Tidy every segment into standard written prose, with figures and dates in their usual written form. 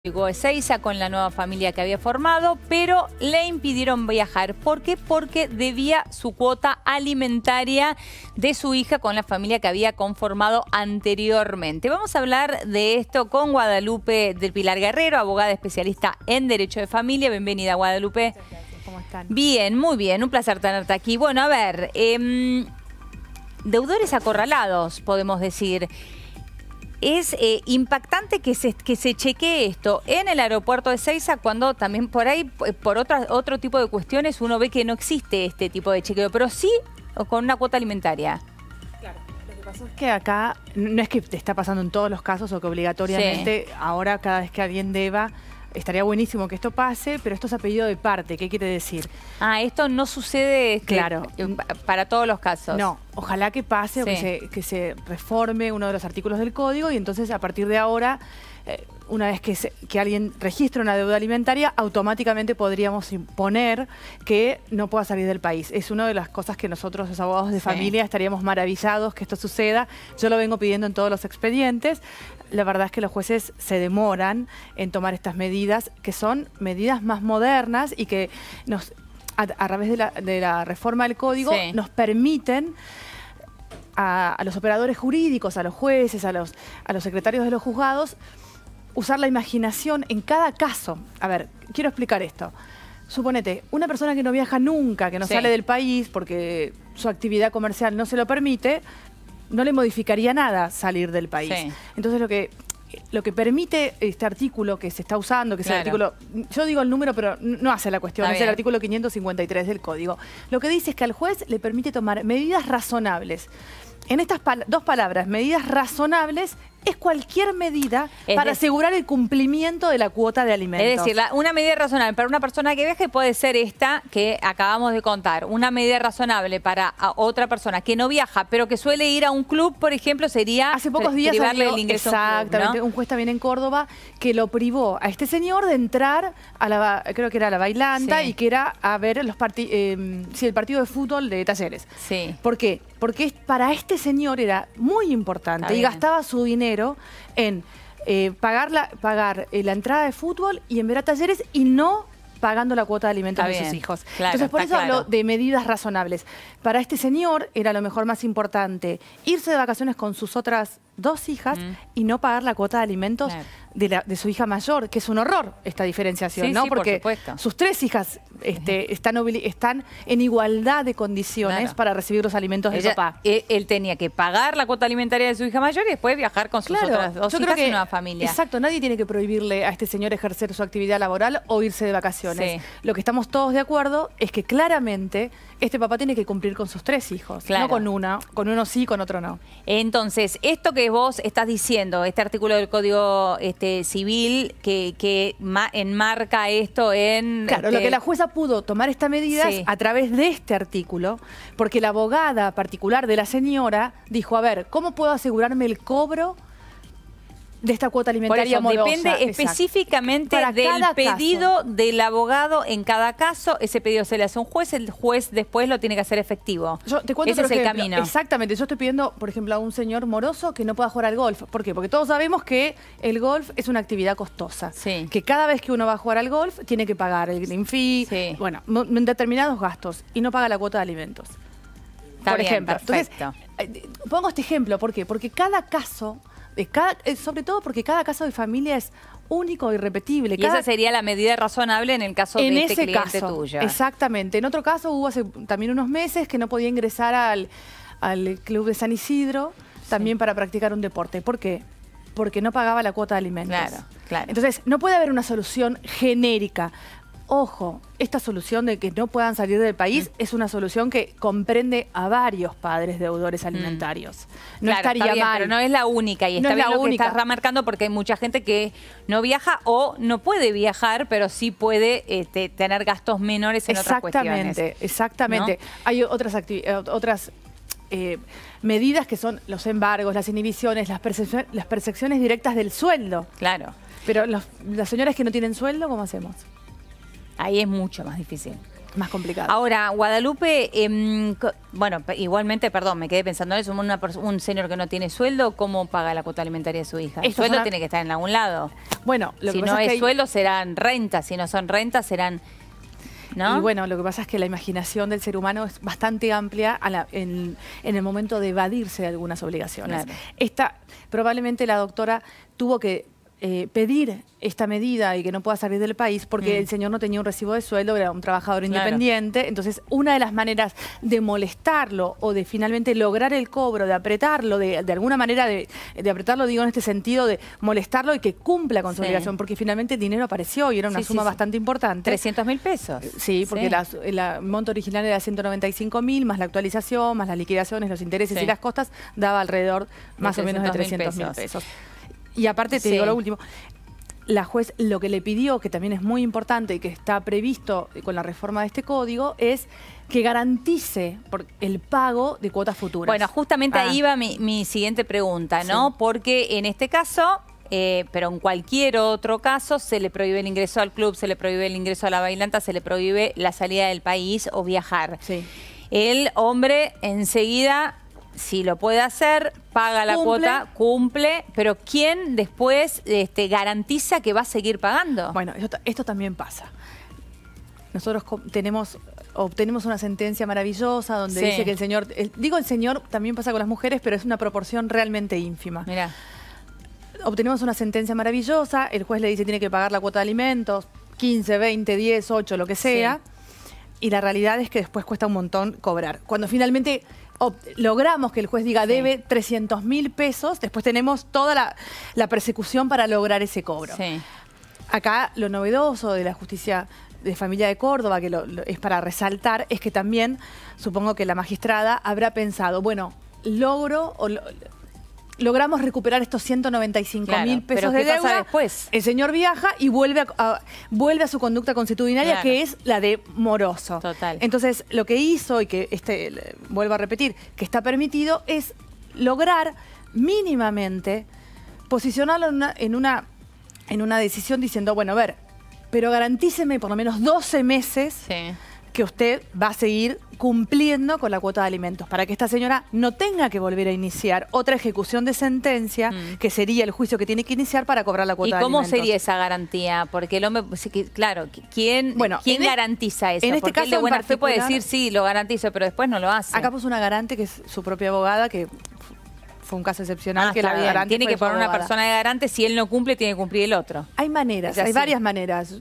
Llegó a Ezeiza con la nueva familia que había formado, pero le impidieron viajar. ¿Por qué? Porque debía su cuota alimentaria de su hija con la familia que había conformado anteriormente. Vamos a hablar de esto con Guadalupe del Pilar Guerrero, abogada especialista en Derecho de Familia. Bienvenida, Guadalupe. Muchas gracias. ¿Cómo están? Bien, muy bien. Un placer tenerte aquí. Bueno, a ver, deudores acorralados, podemos decir. Es impactante que se chequee esto en el aeropuerto de Ezeiza cuando también por ahí, por otro tipo de cuestiones, uno ve que no existe este tipo de chequeo, pero sí con una cuota alimentaria. Claro, lo que pasó es que acá, no es que te está pasando en todos los casos o que obligatoriamente ahora cada vez que alguien deba, estaría buenísimo que esto pase, pero esto es a pedido de parte. ¿Qué quiere decir? Ah, esto no sucede claro, para todos los casos. No, ojalá que pase o que se reforme uno de los artículos del código y entonces a partir de ahora, una vez que alguien registre una deuda alimentaria, automáticamente podríamos imponer que no pueda salir del país. Es una de las cosas que nosotros, los abogados de familia, estaríamos maravillados que esto suceda. Yo lo vengo pidiendo en todos los expedientes. La verdad es que los jueces se demoran en tomar estas medidas, que son medidas más modernas y que a través de la reforma del código nos permiten a los operadores jurídicos, a los jueces, a los secretarios de los juzgados, usar la imaginación en cada caso. A ver, quiero explicar esto. Suponete, una persona que no viaja nunca, que no sale del país porque su actividad comercial no se lo permite, no le modificaría nada salir del país. Entonces lo que permite este artículo que se está usando, que es el artículo, yo digo el número pero no hace la cuestión, es el artículo 553 del código. Lo que dice es que al juez le permite tomar medidas razonables. En estas dos palabras, medidas razonables, es cualquier medida para asegurar el cumplimiento de la cuota de alimentos. Es decir, una medida razonable para una persona que viaje puede ser esta que acabamos de contar. Una medida razonable para otra persona que no viaja, pero que suele ir a un club, por ejemplo, sería hace pocos días privarle el ingreso exactamente, a un club, ¿no? Un juez también en Córdoba que lo privó a este señor de entrar a creo que era la Bailanta y que era a ver el partido de fútbol de Talleres. ¿Por qué? Porque para este señor era muy importante y gastaba su dinero en pagar la entrada de fútbol y en ver a Talleres y no pagando la cuota de alimentos de sus hijos. Entonces, por eso hablo de medidas razonables. Para este señor era lo mejor más importante irse de vacaciones con sus otras dos hijas y no pagar la cuota de alimentos de su hija mayor, que es un horror esta diferenciación, ¿no? Porque sus tres hijas están en igualdad de condiciones para recibir los alimentos de papá. Él tenía que pagar la cuota alimentaria de su hija mayor y después viajar con sus otras dos hijas y una familia. Exacto, nadie tiene que prohibirle a este señor ejercer su actividad laboral o irse de vacaciones. Lo que estamos todos de acuerdo es que claramente este papá tiene que cumplir con sus tres hijos, no con uno sí, con otro no. Entonces, esto que vos estás diciendo, este artículo del Código Civil que enmarca esto en... Claro, lo que la jueza pudo tomar esta medida a través de este artículo, porque la abogada particular de la señora dijo, a ver, ¿cómo puedo asegurarme el cobro de esta cuota alimentaria morosa? Depende específicamente del pedido del abogado en cada caso. Ese pedido se le hace a un juez, el juez después lo tiene que hacer efectivo. Yo te cuento ese es el camino. Exactamente. Yo estoy pidiendo, por ejemplo, a un señor moroso que no pueda jugar al golf. ¿Por qué? Porque todos sabemos que el golf es una actividad costosa. Que cada vez que uno va a jugar al golf tiene que pagar el green fee, bueno, determinados gastos y no paga la cuota de alimentos. Por ejemplo. Perfecto. Entonces, pongo este ejemplo. ¿Por qué? Porque cada caso... sobre todo porque cada caso de familia es único e irrepetible. Y esa sería la medida razonable en el caso de este cliente tuyo. Exactamente. En otro caso hubo hace también unos meses que no podía ingresar al club de San Isidro también para practicar un deporte. ¿Por qué? Porque no pagaba la cuota de alimentos. Entonces, no puede haber una solución genérica. Ojo, esta solución de que no puedan salir del país es una solución que comprende a varios padres deudores alimentarios. No estaría mal. Pero no es la única y está bien lo que estás remarcando porque hay mucha gente que no viaja o no puede viajar, pero sí puede tener gastos menores en otras cuestiones. Exactamente. ¿No? Hay otras medidas que son los embargos, las inhibiciones, las percepciones directas del sueldo. Pero las señoras que no tienen sueldo, ¿cómo hacemos? Ahí es mucho más difícil. más complicado. Ahora, Guadalupe, bueno, igualmente, perdón, me quedé pensando en eso, un señor que no tiene sueldo, ¿cómo paga la cuota alimentaria de su hija? El sueldo tiene que estar en algún lado. Bueno, lo que si pasa no es es que sueldo, serán rentas, si no son rentas, serán... ¿no? Y bueno, lo que pasa es que la imaginación del ser humano es bastante amplia en el momento de evadirse de algunas obligaciones. Claro. Probablemente la doctora tuvo que pedir esta medida y que no pueda salir del país porque el señor no tenía un recibo de sueldo, era un trabajador independiente. Entonces, una de las maneras de molestarlo o de finalmente lograr el cobro, de apretarlo, de alguna manera de apretarlo, digo en este sentido, de molestarlo y que cumpla con su obligación, porque finalmente el dinero apareció y era una suma bastante importante. 300.000 pesos. Sí, porque el monto original era 195.000, más la actualización, más las liquidaciones, los intereses y las costas, daba alrededor más o menos de 300.000 pesos. Y aparte, te digo lo último, la juez lo que le pidió, que también es muy importante y que está previsto con la reforma de este código, es que garantice el pago de cuotas futuras. Bueno, justamente ahí va mi siguiente pregunta, ¿no? Sí. Porque en este caso, pero en cualquier otro caso, se le prohíbe el ingreso al club, se le prohíbe el ingreso a la bailanta, se le prohíbe la salida del país o viajar. Sí. El hombre enseguida... Si lo puede hacer, paga la cuota, cumple, pero ¿quién después garantiza que va a seguir pagando? Bueno, esto también pasa. Nosotros obtenemos una sentencia maravillosa donde dice que el señor... digo el señor, también pasa con las mujeres, pero es una proporción realmente ínfima. Mirá. Obtenemos una sentencia maravillosa, el juez le dice tiene que pagar la cuota de alimentos, 15, 20, 10, 8, lo que sea, y la realidad es que después cuesta un montón cobrar. Cuando finalmente... logramos que el juez diga debe 300.000 pesos, después tenemos toda la persecución para lograr ese cobro. Sí. Acá lo novedoso de la justicia de familia de Córdoba, que es para resaltar, es que también supongo que la magistrada habrá pensado, bueno, logramos recuperar estos 195.000 pesos de deuda. Después? El señor viaja y vuelve a su conducta consuetudinaria, que es la de moroso. Total. Entonces, lo que hizo, y que vuelvo a repetir, que está permitido, es lograr mínimamente posicionarlo en una decisión diciendo, bueno, a ver, pero garantíceme por lo menos 12 meses que usted va a seguir cumpliendo con la cuota de alimentos, para que esta señora no tenga que volver a iniciar otra ejecución de sentencia, que sería el juicio que tiene que iniciar para cobrar la cuota de alimentos. ¿Y cómo sería esa garantía? Porque el hombre, claro, ¿quién garantiza eso? En este caso de buena fe puede decir, sí, lo garantizo, pero después no lo hace. Acá puso una garante que es su propia abogada, que fue un caso excepcional, que la garante tiene que poner una persona de garante, si él no cumple, tiene que cumplir el otro. Hay maneras, hay varias maneras.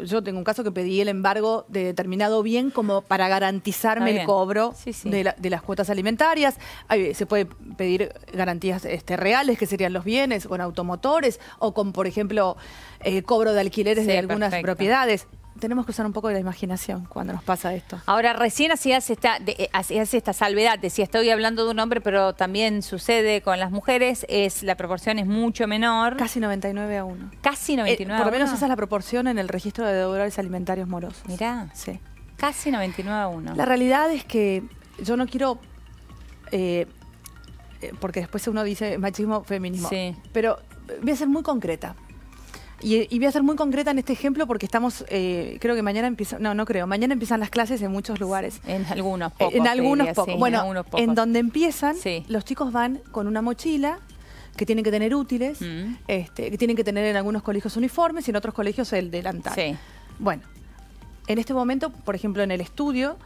Yo tengo un caso que pedí el embargo de determinado bien como para garantizarme el cobro de las cuotas alimentarias. Se puede pedir garantías propiedades, que serían los bienes, con automotores o con, por ejemplo, cobro de alquileres de algunas propiedades. Tenemos que usar un poco de la imaginación cuando nos pasa esto. Ahora, recién hacías esta salvedad, decía, estoy hablando de un hombre, pero también sucede con las mujeres, la proporción es mucho menor. Casi 99-1. Casi 99-1. Por lo menos esa es la proporción en el registro de deudores alimentarios morosos. Mirá, casi 99-1. La realidad es que yo no quiero... porque después uno dice machismo, feminismo. Pero voy a ser muy concreta. Y voy a ser muy concreta en este ejemplo porque estamos, creo que mañana empiezan, mañana empiezan las clases en muchos lugares. En algunos pocos. En algunos pocos. Bueno, en donde empiezan, los chicos van con una mochila que tienen que tener útiles, que tienen que tener en algunos colegios uniformes y en otros colegios el delantal. Bueno, en este momento, por ejemplo, en el estudio,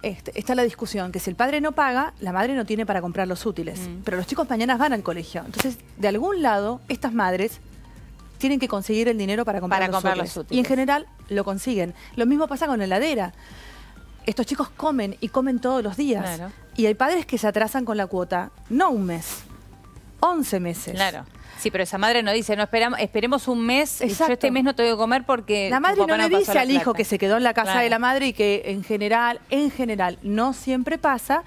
está la discusión que si el padre no paga, la madre no tiene para comprar los útiles. Pero los chicos mañana van al colegio. Entonces, de algún lado, estas madres tienen que conseguir el dinero para comprar los útiles. Y en general lo consiguen. Lo mismo pasa con la heladera. Estos chicos comen y comen todos los días. Claro. Y hay padres que se atrasan con la cuota, no un mes, 11 meses. Claro. Sí, pero esa madre no dice, no esperemos un mes, yo este mes no tengo que comer porque... La madre no le dice al hijo que se quedó en la casa de la madre y que en general, no siempre pasa.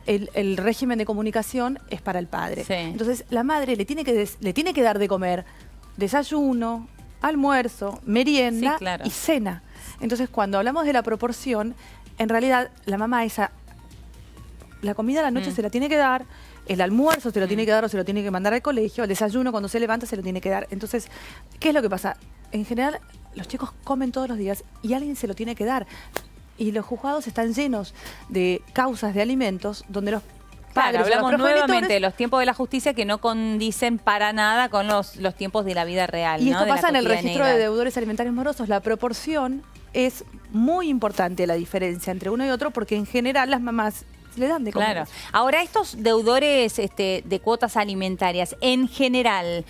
El régimen de comunicación es para el padre. Entonces la madre le tiene que dar de comer desayuno, almuerzo, merienda y cena. Entonces, cuando hablamos de la proporción, en realidad la mamá la comida a la noche se la tiene que dar, el almuerzo se lo tiene que dar o se lo tiene que mandar al colegio, el desayuno cuando se levanta se lo tiene que dar. Entonces, ¿qué es lo que pasa? En general, los chicos comen todos los días y alguien se lo tiene que dar. Y los juzgados están llenos de causas de alimentos donde los Claro, padres, hablamos nuevamente de los tiempos de la justicia que no condicen para nada con los tiempos de la vida real. Y ¿no? esto pasa en el registro de deudores alimentarios morosos. La proporción es muy importante, la diferencia entre uno y otro, porque en general las mamás le dan de comer. Claro. Ahora, estos deudores de cuotas alimentarias, en general,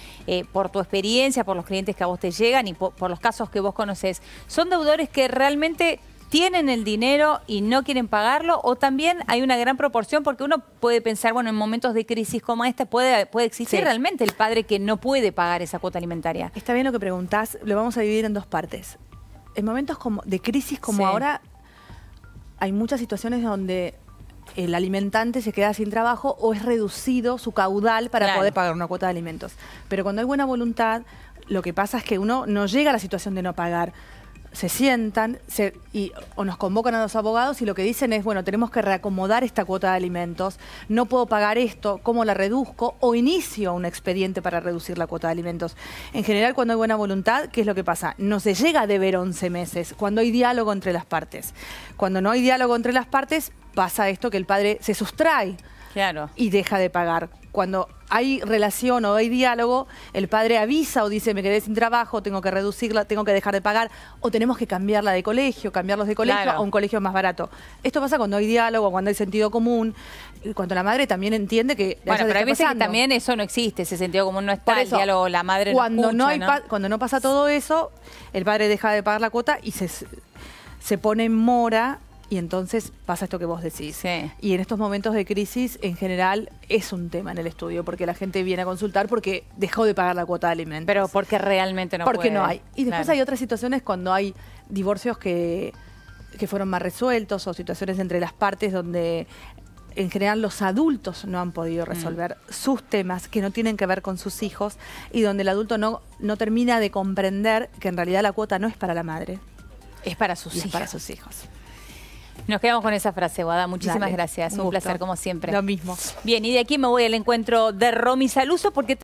por tu experiencia, por los clientes que a vos te llegan y por los casos que vos conocés, ¿son deudores que realmente tienen el dinero y no quieren pagarlo? ¿O también hay una gran proporción? Porque uno puede pensar, bueno, en momentos de crisis como esta, puede existir realmente el padre que no puede pagar esa cuota alimentaria. Está bien lo que preguntás, lo vamos a dividir en dos partes. En momentos de crisis como ahora, hay muchas situaciones donde el alimentante se queda sin trabajo o es reducido su caudal para poder pagar una cuota de alimentos. Pero cuando hay buena voluntad, lo que pasa es que uno no llega a la situación de no pagar. Se sientan o nos convocan a los abogados y lo que dicen es, bueno, tenemos que reacomodar esta cuota de alimentos, no puedo pagar esto, ¿cómo la reduzco? O inicio un expediente para reducir la cuota de alimentos. En general, cuando hay buena voluntad, ¿qué es lo que pasa? No se llega a deber 11 meses, cuando hay diálogo entre las partes. Cuando no hay diálogo entre las partes, pasa esto que el padre se sustrae y deja de pagar. Cuando hay relación o hay diálogo, el padre avisa o dice, me quedé sin trabajo, tengo que reducirla, tengo que dejar de pagar, o tenemos que cambiarla de colegio, cambiarlos de colegio a un colegio más barato. Esto pasa cuando hay diálogo, cuando hay sentido común, y cuando la madre también entiende que... Bueno, pero hay veces que también eso no existe, ese sentido común no está, el diálogo, la madre cuando no escucha, cuando no pasa todo eso, el padre deja de pagar la cuota y se pone en mora. Y entonces pasa esto que vos decís. Y en estos momentos de crisis, en general, es un tema en el estudio, porque la gente viene a consultar porque dejó de pagar la cuota de alimentos. Pero porque realmente no puede. Porque no hay. Y después hay otras situaciones cuando hay divorcios que fueron más resueltos o situaciones entre las partes donde en general los adultos no han podido resolver sus temas que no tienen que ver con sus hijos y donde el adulto no termina de comprender que en realidad la cuota no es para la madre. Es para sus hijos. Es para sus hijos. Nos quedamos con esa frase, Guada. Muchísimas gracias. Un placer, como siempre. Lo mismo. Bien, y de aquí me voy al encuentro de Romy Saluso porque